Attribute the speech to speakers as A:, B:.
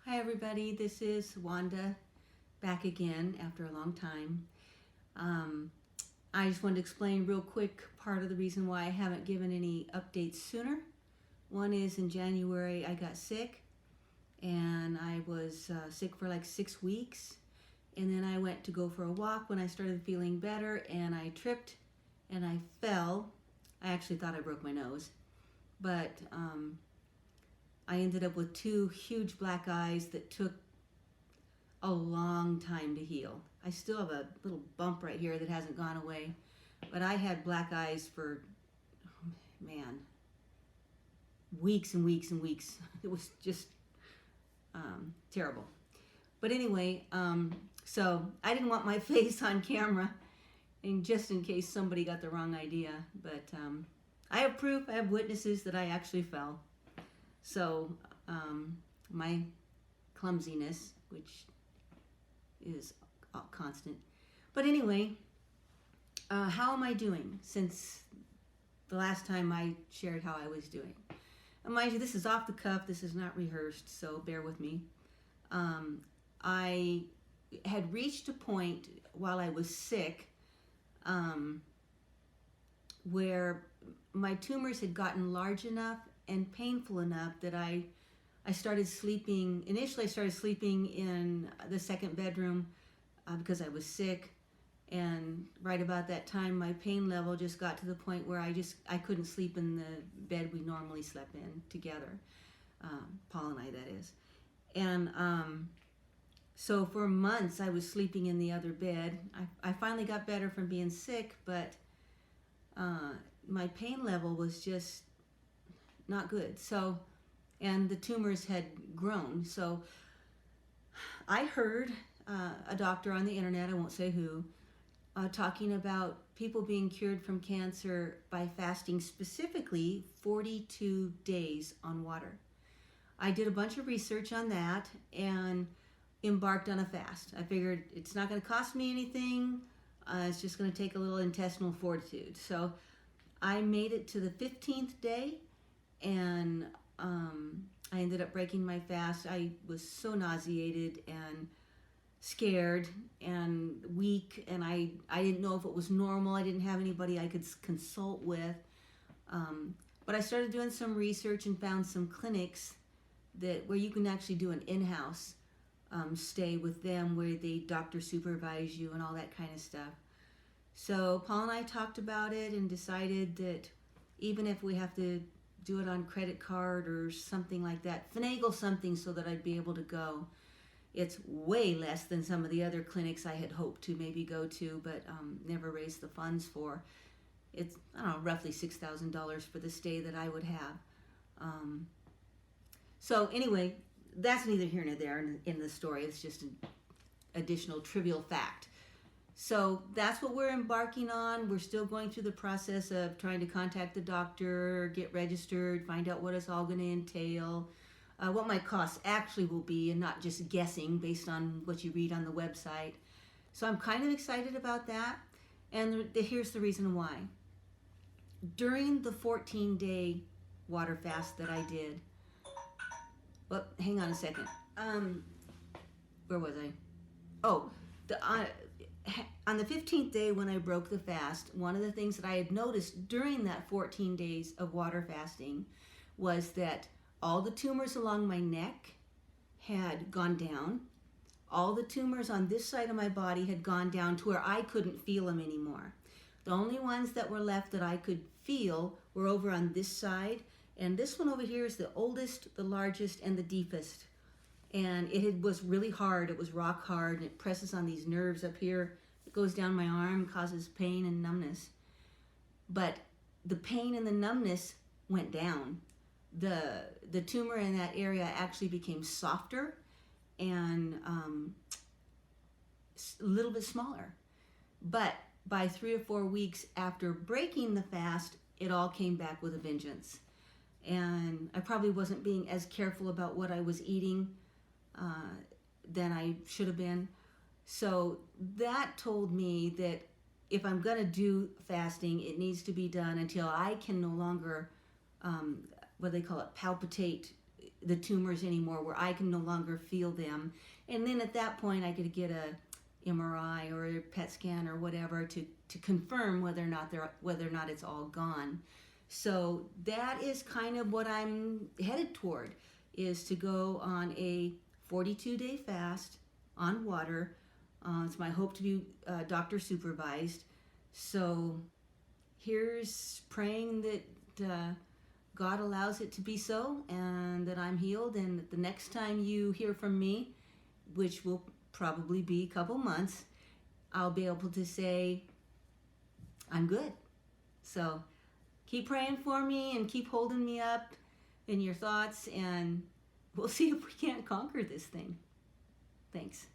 A: Hi everybody, this is Wanda back again after a long time. I just wanted to explain real quick part of the reason why I haven't given any updates sooner. One is in January I got sick and I was sick for like 6 weeks, and then I went to go for a walk when I started feeling better and I tripped and I fell. I actually thought I broke my nose, but I ended up with 2 huge black eyes that took a long time to heal. I still have a little bump right here that hasn't gone away, but I had black eyes for, man, weeks and weeks and weeks. It was just terrible. But anyway, so I didn't want my face on camera, and just in case somebody got the wrong idea, but I have proof, I have witnesses that I actually fell. So my clumsiness, which is constant. But anyway, how am I doing since the last time I shared how I was doing? And mind you, this is off the cuff, this is not rehearsed, so bear with me. I had reached a point while I was sick where my tumors had gotten large enough and painful enough that I started sleeping. Initially, I started sleeping in the second bedroom because I was sick, and right about that time, my pain level just got to the point where I couldn't sleep in the bed we normally slept in together, Paul and I, that is. And so for months, I was sleeping in the other bed. I finally got better from being sick, but my pain level was just not good. So, and the tumors had grown. So I heard a doctor on the internet, I won't say who, talking about people being cured from cancer by fasting specifically 42 days on water. I did a bunch of research on that and embarked on a fast. I figured it's not going to cost me anything. It's just going to take a little intestinal fortitude. So I made it to the 15th day, and I ended up breaking my fast. I was so nauseated and scared and weak, and I didn't know if it was normal. I didn't have anybody I could consult with. But I started doing some research and found some clinics where you can actually do an in-house stay with them, where they doctor supervise you and all that kind of stuff. So Paul and I talked about it and decided that even if we have to do it on credit card or something like that, finagle something so that I'd be able to go. It's way less than some of the other clinics I had hoped to maybe go to, but never raised the funds for. It's, I don't know, roughly $6,000 for the stay that I would have. So anyway, that's neither here nor there in the story. It's just an additional trivial fact. So that's what we're embarking on. We're still going through the process of trying to contact the doctor, get registered, find out what it's all going to entail, what my costs actually will be, and not just guessing based on what you read on the website. So I'm kind of excited about that. And here's the reason why. During the 14-day water fast that I did, well, hang on a second. Where was I? Oh, on the 15th day when I broke the fast, one of the things that I had noticed during that 14 days of water fasting was that all the tumors along my neck had gone down. All the tumors on this side of my body had gone down to where I couldn't feel them anymore. The only ones that were left that I could feel were over on this side, and this one over here is the oldest, the largest, and the deepest. And it was really hard. It was rock hard, and it presses on these nerves up here. It goes down my arm, causes pain and numbness. But the pain and the numbness went down. The tumor in that area actually became softer and a little bit smaller. But by 3 or 4 weeks after breaking the fast, it all came back with a vengeance. And I probably wasn't being as careful about what I was eating than I should have been. So that told me that if I'm going to do fasting, it needs to be done until I can no longer, what they call it, palpitate the tumors anymore, where I can no longer feel them. And then at that point, I could get a MRI or a PET scan or whatever to confirm whether or not it's all gone. So that is kind of what I'm headed toward, is to go on a 42-day fast on water. It's my hope to be doctor supervised. So here's praying that God allows it to be so, and that I'm healed, and that the next time you hear from me, which will probably be a couple months, I'll be able to say, I'm good. So keep praying for me and keep holding me up in your thoughts, and we'll see if we can't conquer this thing. Thanks.